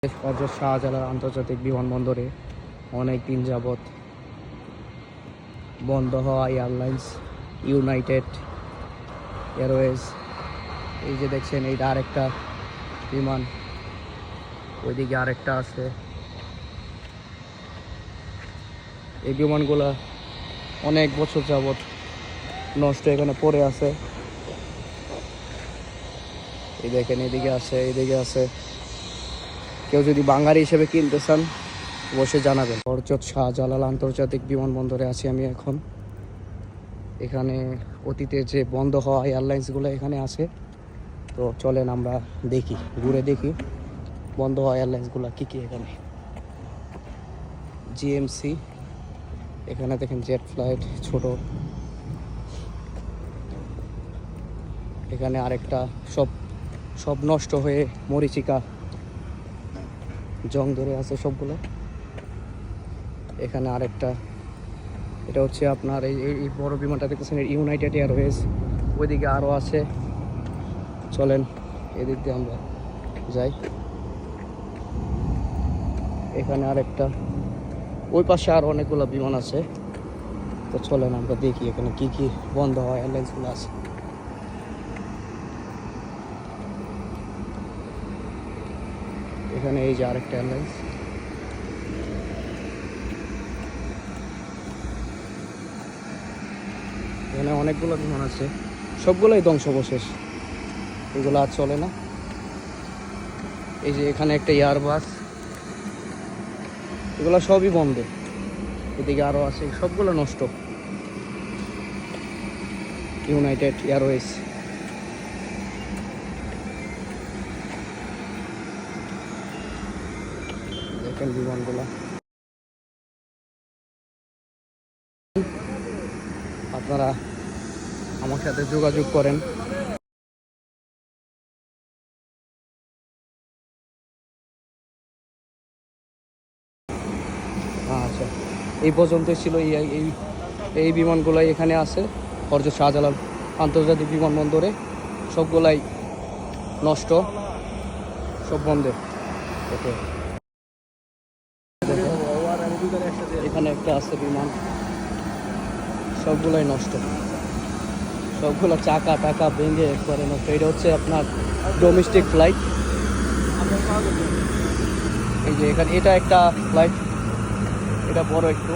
হযরত শাহজালাল আন্তর্জাতিক বিমানবন্দরে অনেক দিন যাবৎ বন্ধ হওয়া এয়ারলাইন্স ইউনাইটেড এয়ারওয়েজ। এই যে দেখছেন, এইটা আরেকটা বিমান, ওইদিকে আরেকটা আছে। এই বিমানগুলা অনেক বছর যাবৎ নষ্ট এখানে পড়ে আছে। এই দেখেন, এদিকে আছে, এইদিকে আছে। কেউ যদি বাঙালি হিসেবে কিনতে চান অবশ্যই জানাবেন। হযরত শাহজালাল আন্তর্জাতিক বিমানবন্দরে আছি আমি এখন। এখানে অতীতে যে বন্ধ হওয়া এয়ারলাইন্সগুলো এখানে আছে, তো চলেন আমরা দেখি, ঘুরে দেখি বন্ধ হওয়া এয়ারলাইন্সগুলো কী কী। এখানে জিএমসি, এখানে দেখেন জেট ফ্লাইট ছোট, এখানে আরেকটা, সব নষ্ট হয়ে মরিচিকা জং ধরে আছে সবগুলো। এখানে আরেকটা, এটা হচ্ছে আপনার এই বড় বিমানটা দেখতেছেন ইউনাইটেড এয়ারওয়েজ। ওইদিকে আরও আছে, চলেন এদিক দিয়ে আমরা যাই। এখানে আরেকটা, ওই পাশে আরও অনেকগুলো বিমান আছে, তো চলেন আমরা দেখি এখানে কি কি বন্ধ হয় এয়ারলাইন্সগুলো আছে। এখানে এই যে আরেকটা এয়ারলাইন্স, এখানে অনেকগুলো বিমান আছে, সবগুলোই ধ্বংসাবশেষ, এগুলো আর চলে না। এই যে এখানে একটা এয়ারবাস, এগুলো সবই বন্ধ। এদিকে আরও আছে, সবগুলো নষ্ট। United Airways. দেখেন বিমানগুলো, আপনারা আমার সাথে যোগাযোগ করেন। আচ্ছা, এই পর্যন্ত ছিল এই বিমানগুলাই এখানে আছে হযরত শাহজালাল আন্তর্জাতিক বিমানবন্দরে। সবগুলাই নষ্ট, সব বন্ধে। ওকে, এখানে একটা আছে বিমান, সবগুলাই নষ্ট, সবগুলো চাকা টাকা ভেঙে একবারে নষ্ট। এটা হচ্ছে আপনার ডোমেস্টিক ফ্লাইট। এই যে এখানে এটা একটা ফ্লাইট, এটা বড় একটু।